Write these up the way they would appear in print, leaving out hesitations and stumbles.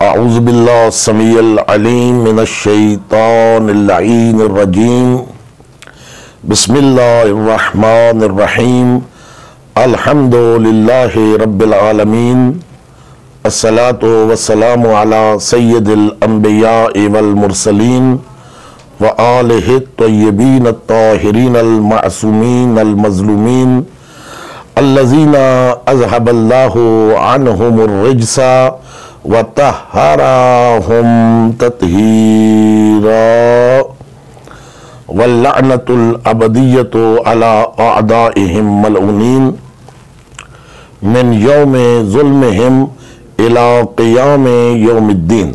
अऊज़ुबिल्लाहि समीउल अलीम मिनश्शैतानिर लईनिर्रजीम बिस्मिल्लाहिर्रहमानिर्रहीम अल्हम्दुलिल्लाहि रब्बिल आलमीन अस्सलातु वस्सलामु अला सय्यिदिल अंबिया'i वल मुरसलीन व आलिहि तय्यबीन अत्ताहिरीन अल मासूमीन अल मज़लूमीन अल्लज़ीना अज़हबल्लाहु अन्हुमुर रिज्सा व तहराहुम तत्हीरा वल्लअनतुल अबदिय्यतु अला अअदाइहिम मलऊनीन मिन यौमे ज़ुल्मिहिम इला क़ियामे यौमिद्दीन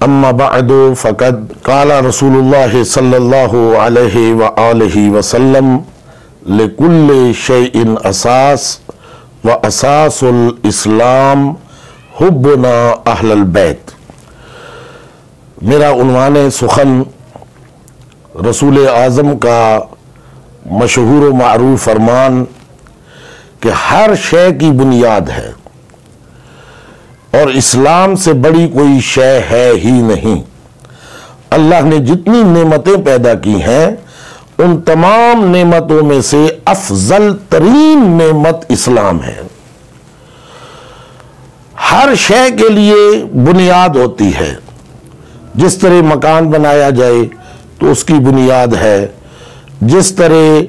अम्मा बअदु फ़क़द क़ाला रसूलुल्लाहि सल्लल्लाहु अलैहि व आलिहि वसल्लम लिकुल्लि शैइन असास व असासुल इस्लाम हुब्बुना अहलल बैत। मेरा उन्वान सुखन रसूल आज़म का मशहूर व मारूफ फरमान कि हर शय की बुनियाद है और इस्लाम से बड़ी कोई शय है ही नहीं। अल्लाह ने जितनी नेमतें पैदा की हैं उन तमाम नेमतों में से अफजल तरीन नेमत इस्लाम है। हर शय के लिए बुनियाद होती है। जिस तरह मकान बनाया जाए तो उसकी बुनियाद है, जिस तरह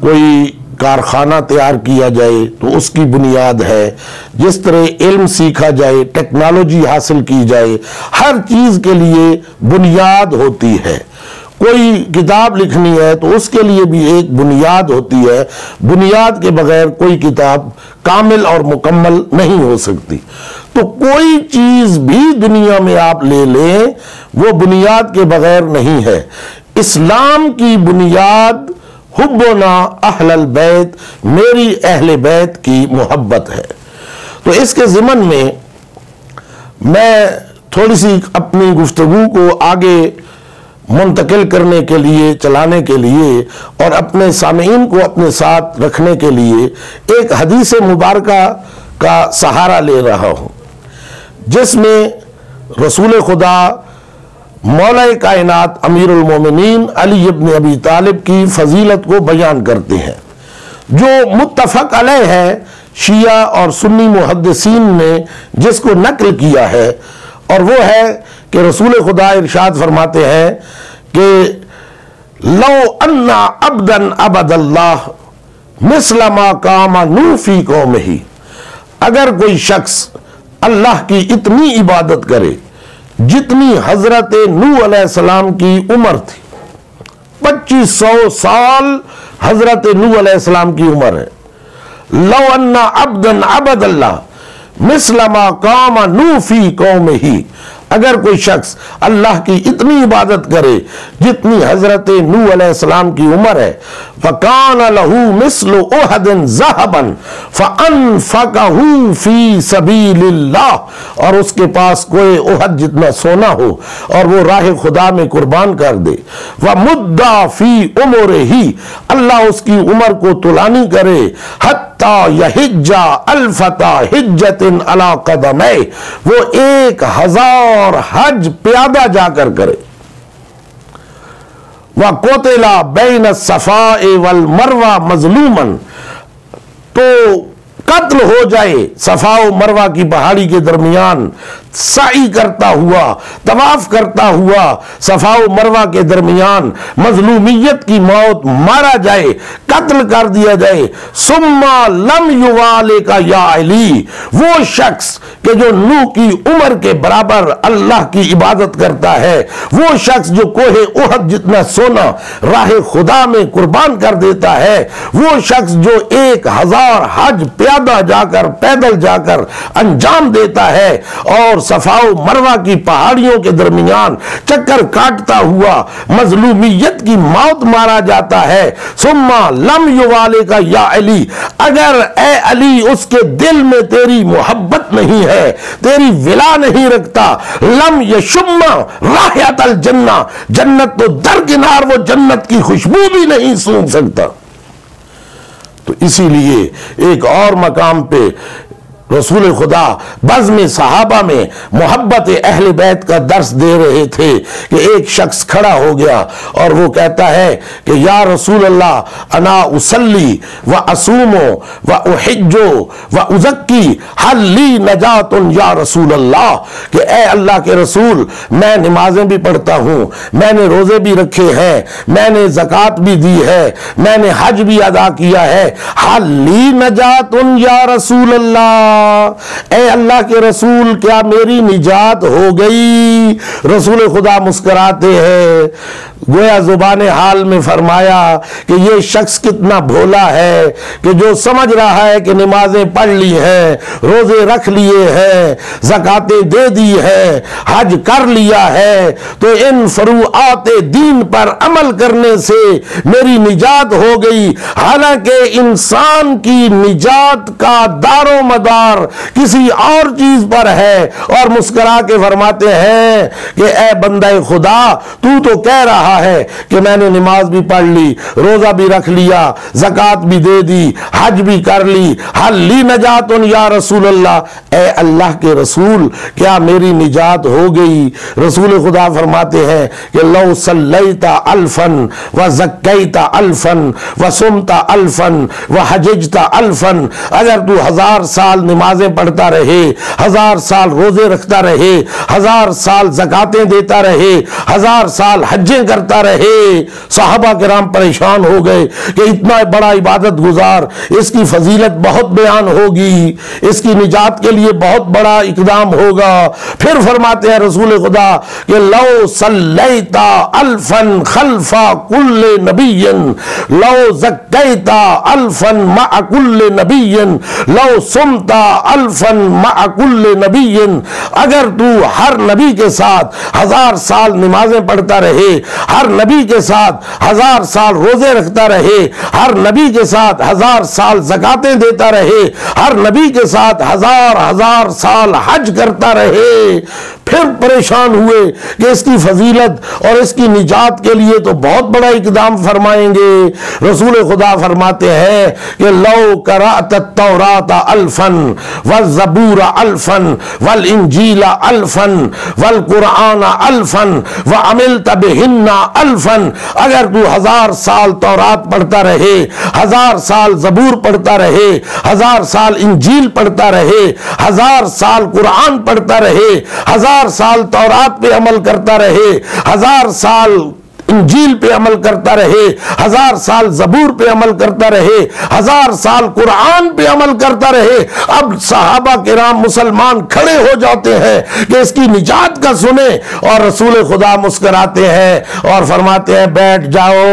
कोई कारखाना तैयार किया जाए तो उसकी बुनियाद है, जिस तरह इल्म सीखा जाए, टेक्नोलॉजी हासिल की जाए, हर चीज के लिए बुनियाद होती है। कोई किताब लिखनी है तो उसके लिए भी एक बुनियाद होती है। बुनियाद के बगैर कोई किताब कामिल और मुकम्मल नहीं हो सकती। तो कोई चीज भी दुनिया में आप ले लें वो बुनियाद के बगैर नहीं है। इस्लाम की बुनियाद हुब्बुना अहलल बैत, मेरी अहले बैत की मोहब्बत है। तो इसके ज़िमन में मैं थोड़ी सी अपनी गुफ्तगू को आगे मुंतकिल करने के लिए, चलाने के लिए और अपने सामीन को अपने साथ रखने के लिए एक हदीस मुबारका का सहारा ले रहा हूँ, जिसमें रसूल खुदा मौला कायनात अमीरुल मोमिनीन अली इब्न अबी तालिब की फजीलत को बयान करते हैं, जो मुत्तफक अलैह है। शिया और सुन्नी मुहद्दिसीन ने जिसको नकल किया है और वो है कि रसूल खुदा इरशाद फरमाते हैं कि लो अन्ना अब्दन अबदल्लाह मिस्लमा कामा नूफी कौमिही, अगर कोई शख्स अल्लाह की इतनी इबादत करे जितनी हजरत नूह अलैहिस्सलाम की उम्र थी। 2500 साल हजरत नूह अलैहिस्सलाम की उम्र है। लो अन्ना अब्दन अबदल्लाह मिस्लमा कामा नूफी कौमिही, अगर कोई शख्स अल्लाह की इतनी इबादत करे जितनी हजरत नूह अलैहिस्सलाम की उम्र है, फ़कान लहू मिस्लु उहदिन ज़हबन फ़अनफ़क़हू फ़ी सबीलिल्लाह, और उसके पास कोई उहद जितना सोना हो और वो राह खुदा में कुर्बान कर दे। व मुद्दा फ़ी उमरिही, अल्लाह उसकी उम्र को तुलानी करे, हत्ता यहिज्जा अल्फता हिज्जतिन अला कदमै, वो 1000 हज प्यादा जाकर करे। व कोतेला बैन सफाए वल मरवा मजलूमन, तो कत्ल हो जाए सफा और मरवा की पहाड़ी के दरमियान साई करता हुआ, तवाफ करता हुआ सफा और मरवा के दरमियान मजलूमियत की मौत, मारा जाए, कत्ल कर दिया जाए। सुम्मा लम युवाले का या अली, वो शख्स कि जो नूह की उम्र के बराबर अल्लाह की इबादत करता है, वो शख्स जो कोहे उहद जितना सोना राह खुदा में कुर्बान कर देता है, वो शख्स जो 1000 हज प्यादा जाकर, पैदल जाकर अंजाम देता है और सफा मरवा की पहाड़ियों के दरमियान चक्कर काटता हुआ मजलूमियत की मौत मारा जाता है। सुम्मा लम युवाले का या अली, अगर ए अली उसके दिल में तेरी मोहब्बत नहीं है, तेरी विला नहीं रखता, लम यशुम्मा राहतल जन्ना, जन्नत तो दरकिनार वो जन्नत की खुशबू भी नहीं सूंघ सकता। तो इसीलिए एक और मकाम पे रसूल खुदा बज़्म सहाबा में मोहब्बत अहले बैत का दर्स दे रहे थे कि एक शख्स खड़ा हो गया और वो कहता है कि या रसूल अल्लाह अना उसल्ली व असूमो व उहिज्जो व उज़क्की हल ली नजातुन या रसूल अल्लाह, कि ए अल्लाह के रसूल मैं नमाजें भी पढ़ता हूँ, मैंने रोजे भी रखे हैं, मैंने ज़कात भी दी है, मैंने हज भी अदा किया है, हल ली नजातुन या रसूल अल्लाह, ए अल्लाह के रसूल क्या मेरी निजात हो गई। रसूल खुदा मुस्कुराते हैं, गोया जुबान हाल में फरमाया कि ये शख्स कितना भोला है कि जो समझ रहा है कि नमाजें पढ़ ली हैं, रोजे रख लिए हैं, ज़कातें दे दी है, हज कर लिया है, तो इन फरूआते दीन पर अमल करने से मेरी निजात हो गई। हालांकि इंसान की निजात का दारो मदार किसी और चीज पर है, और मुस्कुरा के फरमाते हैं कि ए बंदा खुदा तू तो कह रहा है कि मैंने नमाज भी पढ़ ली, रोजा भी रख लिया, ज़कात भी दे दी, हज भी कर ली, हल ली नजातुन या रसूल अल्लाह, ए अल्लाह के रसूल क्या मेरी निजात हो गई। रसूल खुदा फरमाते हैं कि लौ सल्लैता अल्फन व ज़क्कैता अल्फन व सुमता अल्फन व हजजता अल्फन, अगर तू 1000 साल नमाजें पढ़ता रहे, 1000 साल रोजे रखता रहे, 1000 साल ज़कातें देता रहे, 1000 साल हज्जें करता रहे। सहाबा किराम परेशान हो गए कि इतना बड़ा इबादत गुजार, इसकी फजीलत बहुत बयान होगी, इसकी निजात के लिए बहुत बड़ा इकदाम होगा। फिर फरमाते हैं रसूल खुदा कि लौ सल्लैता अल्फन खल्फा कुल्ले नबिय्यन लौ ज़क्कैता अल्फन मअ कुल्ले नबिय्यन लौ सुमता अल्फन मअ कुल्ले नबिय्यन, अगर तू हर नबी के साथ 1000 साल नमाजें पढ़ता रहे, हर नबी के साथ 1000 साल रोजे रखता रहे, हर नबी के साथ 1000 साल ज़कातें देता रहे, हर नबी के साथ 1000 साल हज करता रहे, फिर परेशान हुए कि इसकी फजीलत और इसकी निजात के लिए तो बहुत बड़ा इकदाम फरमाएंगे। रसूल खुदा फरमाते हैं कि लौ करात तौरात अल्फन वल ज़बूर अल्फन वल इंजीला अल्फन वल कुरान अल्फन व अमिलत बिहिन्ना अल्फन, अगर तू 1000 साल तौरात पढ़ता रहे, 1000 साल ज़बूर पढ़ता रहे, 1000 साल इंजील पढ़ता रहे, 1000 साल कुरान पढ़ता रहे, 1000 साल तौरात पे अमल करता रहे, 1000 साल इंजील पे अमल करता रहे, 1000 साल ज़बूर पे अमल करता रहे, 1000 साल कुरान पे अमल करता रहे। अब सहाबा किराम मुसलमान खड़े हो जाते हैं कि इसकी निजात का सुने, और रसूल खुदा मुस्कुराते हैं और फरमाते हैं बैठ जाओ।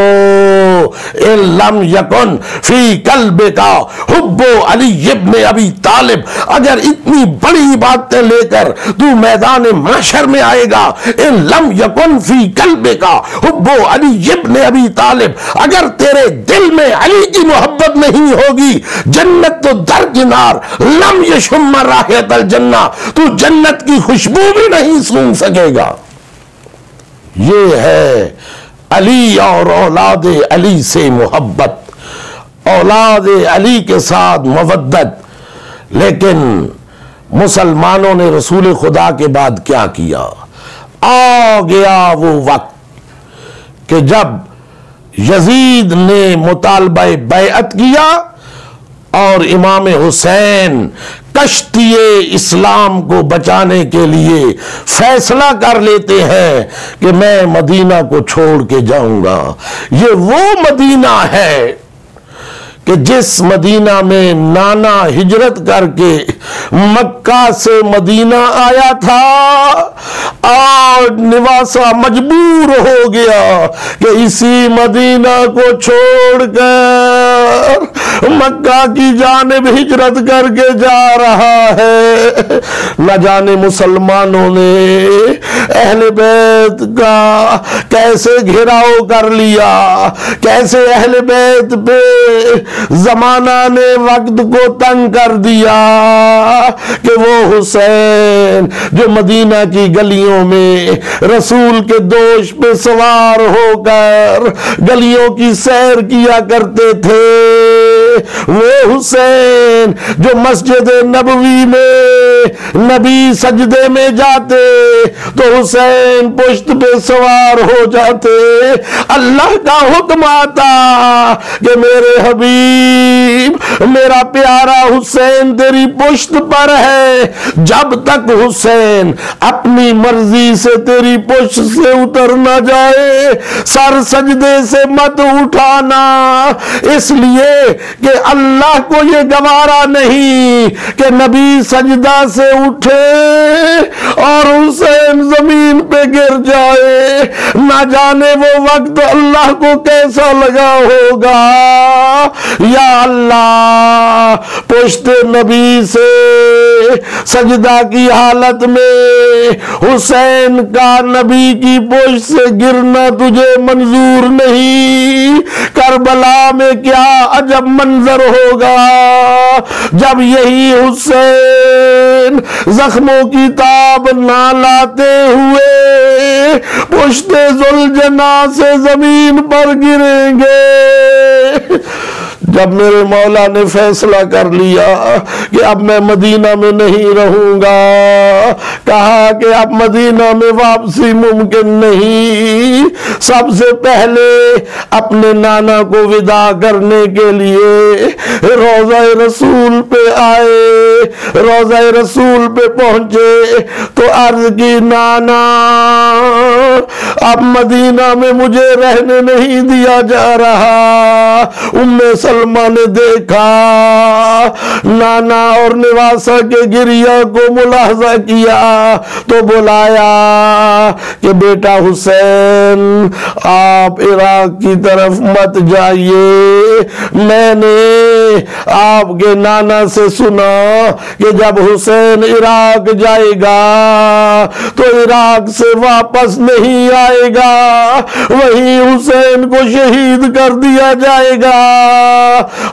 इन लम यकुन फी कल्बिका हुब्बु अली इब्न अबी तालिब, अगर इतनी बड़ी बातें लेकर तू मैदान महशर में आएगा, इन लम यकुन फी कल्बिका हुब्बु अली इब्न अबी तालिब, अगर तेरे दिल में अली की मोहब्बत नहीं होगी, जन्नत तो दरकिनार, लम यशुम राहियतल जन्ना, तू जन्नत की खुशबू भी नहीं सूंघ सकेगा। ये है अली और औलाद अली से मोहब्बत, औलाद अली के साथ मवद्दत। लेकिन मुसलमानों ने रसूल खुदा के बाद क्या किया? आ गया वो वक्त कि जब यजीद ने मुतालबा बैअत किया और इमाम हुसैन कश्तिए इस्लाम को बचाने के लिए फैसला कर लेते हैं कि मैं मदीना को छोड़ के जाऊंगा। ये वो मदीना है कि जिस मदीना में नाना हिजरत करके मक्का से मदीना आया था और निवासा मजबूर हो गया कि इसी मदीना को छोड़कर मक्का की जानिब हिजरत करके जा रहा है। न जाने मुसलमानों ने अहले बैत का कैसे घेराव कर लिया, कैसे अहले बैत पे जमाना ने वक्त को तंग कर दिया कि वो हुसैन जो मदीना की गलियों में रसूल के दोष पे सवार होकर गलियों की सैर किया करते थे, वो हुसैन जो मस्जिद नबवी में नबी सजदे में जाते तो हुसैन पुश्त पे सवार हो जाते। अल्लाह का हुक्म आता कि मेरे हबीब, मेरा प्यारा हुसैन तेरी पुश्त पर है, जब तक हुसैन अपनी मर्जी से तेरी पुश्त से उतर ना जाए सर सजदे से मत उठाना, इसलिए कि अल्लाह को यह गवारा नहीं कि नबी सजदा से उठे और हुसैन जमीन पे गिर जाए। ना जाने वो वक्त अल्लाह को कैसा लगा होगा। या अल्लाह, पुश्त नबी से सजदा की हालत में हुसैन का नबी की पुश्त से गिरना तुझे मंजूर नहीं। करबला में क्या अजब मंजर होगा जब यही हुसैन जख्मों की ताब ना लाते हुए पुश्ते जुलजना से जमीन पर गिरेंगे। जब मेरे मौला ने फैसला कर लिया कि अब मैं मदीना में नहीं रहूंगा, कहा कि अब मदीना में वापसी मुमकिन नहीं, सबसे पहले अपने नाना को विदा करने के लिए रोज़ा रसूल पे आए। रोज़ा रसूल पे पहुंचे तो अर्ज की, नाना अब मदीना में मुझे रहने नहीं दिया जा रहा। उम्मे सलमा ने देखा, नाना और निवासा के गिरिया को मुलाहजा किया तो बुलाया कि बेटा हुसैन, आप इराक की तरफ मत जाइए। मैंने आपके नाना से सुना कि जब हुसैन इराक जाएगा तो इराक से वापस नहीं आएगा, वहीं हुसैन को शहीद कर दिया जाएगा।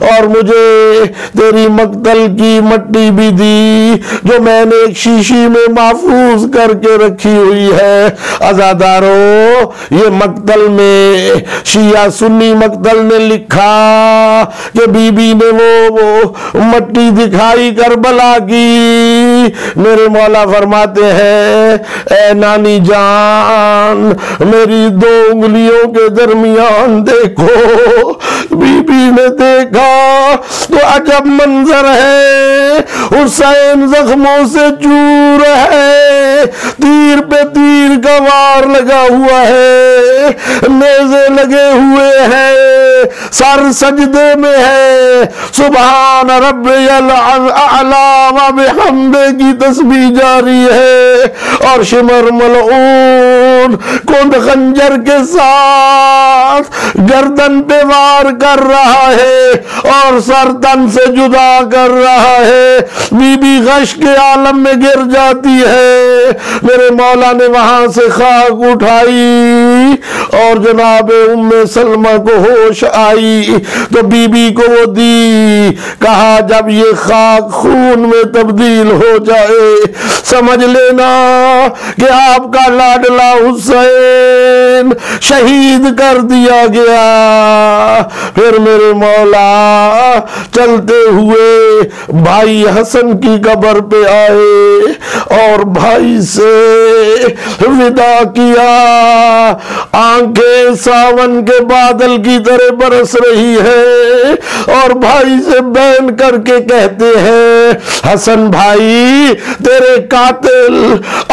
और मुझे तेरी मक्तल की मट्टी भी दी जो मैंने एक शीशी में महफूज करके रखी हुई है। अज़ादारों, ये मक्तल में शिया सुन्नी मक्तल ने लिखा कि बीबी ने वो मट्टी दिखाई करबला की। मेरे मौला फरमाते हैं, ए नानी जान, मेरी दो उंगलियों के दरमियान देखो। बीबी ने देखा तो अजब मंजर है, हुसैन जख्मों से चूर है, तीर पे तीर का वार लगा हुआ है, नेज़े लगे हुए हैं, सर सजदे में है, सुभान रब्बियल आला व बिहम्दे की तस्बीह जारी है और शिमर मलऊन कुंद खंजर के साथ गर्दन पे वार कर रहा है और सर तन से जुदा कर रहा है। बीबी गश के आलम में गिर जाती है। मेरे मौला ने वहां से खाक उठाई और जनाब उम्मे सलमा को होश आई तो बीबी को वो दी। कहा जब ये खाक खून में तब्दील हो जाए समझ लेना कि आपका लाडला हुसैन शहीद कर दिया गया। फिर मेरे मौला चलते हुए भाई हसन की कब्र पे आए और भाई से विदा किया। आंखें सावन के बादल की तरह बरस रही है और भाई से बैन करके कहते हैं, हसन भाई तेरे कातिल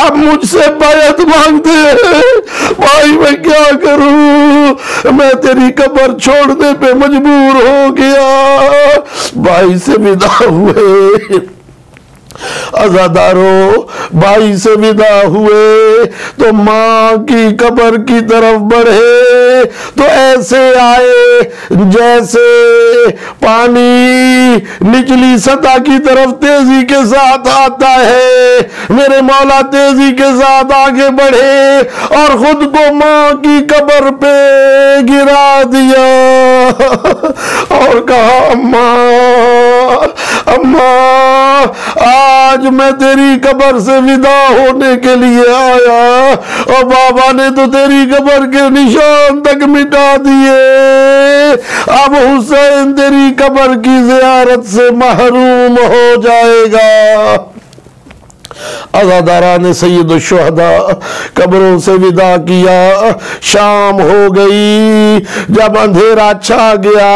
अब मुझसे बैत मांगते हैं। भाई मैं क्या करूं, मैं तेरी कब्र छोड़ने पे मजबूर हो गया। भाई से विदा हुए। अज़ादारों, भाई से विदा हुए तो माँ की कब्र की तरफ बढ़े तो ऐसे आए जैसे पानी निचली सतह की तरफ तेजी के साथ आता है। मेरे मौला तेजी के साथ आगे बढ़े और खुद को माँ की कब्र पे गिरा दिया और कहा, अम्मा अम्मा आज मैं तेरी कब्र से विदा होने के लिए आया और बाबा ने तो तेरी कब्र के निशान तक मिटा दिए। अब हुसैन तेरी कब्र की ज़ियारत से महरूम हो जाएगा। अज़ादारा ने सैयद शुहदा कब्रों से विदा किया। शाम हो गई, जब अंधेरा छा गया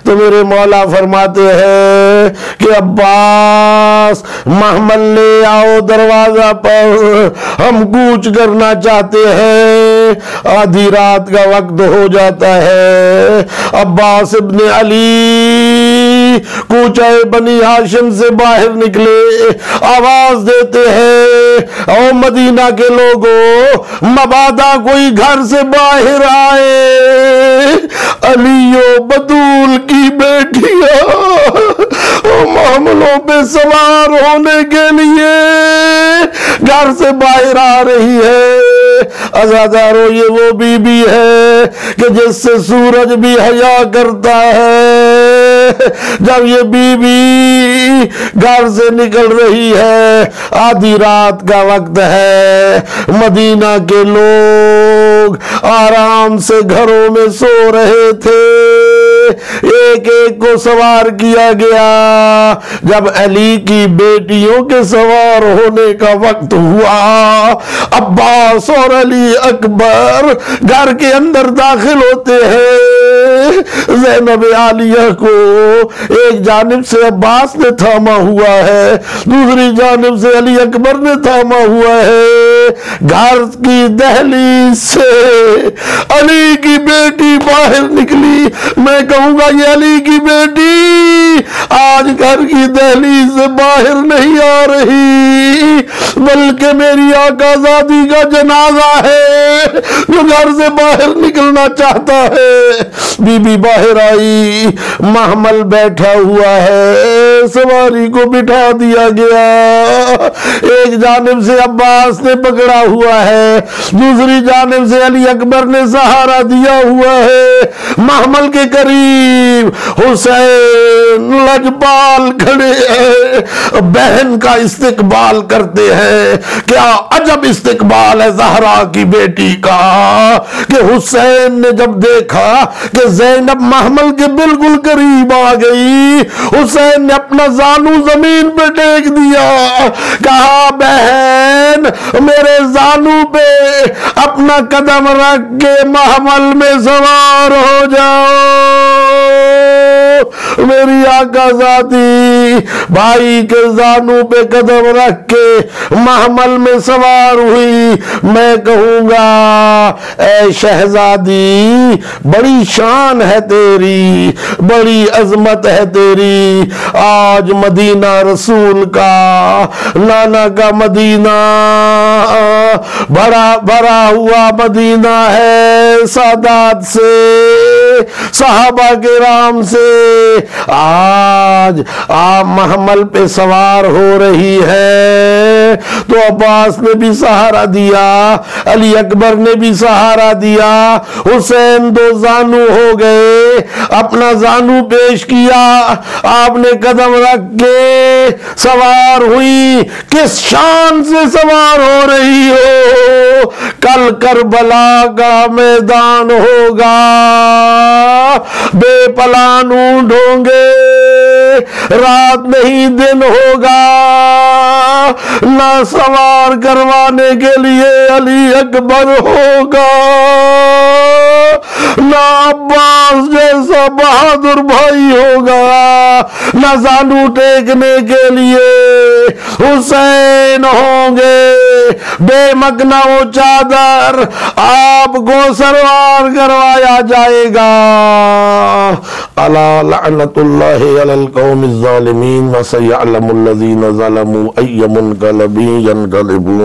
तो मेरे मौला फरमाते हैं कि अब्बास महमल ले आओ दरवाजा पर, हम कूच करना चाहते हैं। आधी रात का वक्त हो जाता है। अब्बास इब्ने अली कूचे बनी हाशिम से बाहर निकले, आवाज देते हैं और मदीना के लोगों, मबादा कोई घर से बाहर आए, अलियो बतूल की बेटियां मामलों पे सवार होने के लिए घर से बाहर आ रही है। अज़ादारो ये वो बीबी है कि जिससे सूरज भी हया करता है। जब ये बीबी घर से निकल रही है, आधी रात का वक्त है, मदीना के लोग आराम से घरों में सो रहे थे। एक एक को सवार किया गया। जब अली की बेटियों के सवार होने का वक्त हुआ, अब्बास और अली अकबर घर के अंदर दाखिल होते हैं। ज़ैनब आलिया को एक जानिब से अब्बास ने थामा हुआ है, दूसरी जानिब से अली अकबर ने थामा हुआ है। घर की दहलीज से अली की बेटी बाहर निकली। मैं कहूंगा ये अली की बेटी आज घर की दहलीज से बाहर नहीं आ रही, बल्कि मेरी आकाज़ादी का जनाजा है जो घर से बाहर निकलना चाहता है। बीबी बाहर आई, महमल बैठा हुआ है, सवारी को बिठा दिया गया। एक जानिब से अब्बास ने पकड़ा हुआ है, दूसरी जानिब से अली अकबर ने सहारा दिया हुआ है। महमल के करीब हुसैन लजपाल खड़े हैं, बहन का इस्तिकबाल करते हैं। क्या अजब इस्तिकबाल है ज़हरा की बेटी का कि हुसैन ने जब देखा कि ज़ैनब महमल के बिल्कुल करीब आ गई, हुसैन ने अपना जानू जमीन पे टेक दिया, कहा बहन मेरे जानू पे अपना कदम रख के महमल में सवार हो जाओ। मेरी आकाज़ादी भाई के जानू पे कदम रख के महमल में सवार हुई। मैं कहूंगा ऐ शहजादी, बड़ी शान है तेरी, बड़ी अजमत है तेरी। आज मदीना रसूल का, नाना का मदीना, भरा भरा हुआ मदीना है सादात से, सहाबा के राम से। आज आप महमल पे सवार हो रही है तो अब्बास ने भी सहारा दिया, अली अकबर ने भी सहारा दिया, हुसैन दो जानू हो गए, अपना जानू पेश किया, आपने कदम रख के सवार हुई। किस शान से सवार हो रही हो? कल करबला का मैदान होगा, बेपलान ऊंट होंगे, रात नहीं दिन होगा, ना सवार करवाने के लिए अली अकबर होगा, ना अब्बास जैसा बहादुर भाई होगा, ना जानू टेकने के लिए हुसैन होंगे। बेमकना वो चादर आपको सरवार करवाया जाएगा। अला लअनतुल्लाहि अलल कौमिज़ ज़ालिमीन व सयअलमुल लज़ीना ज़लमू अय्य मुनक़लिबिन यनक़लिबून।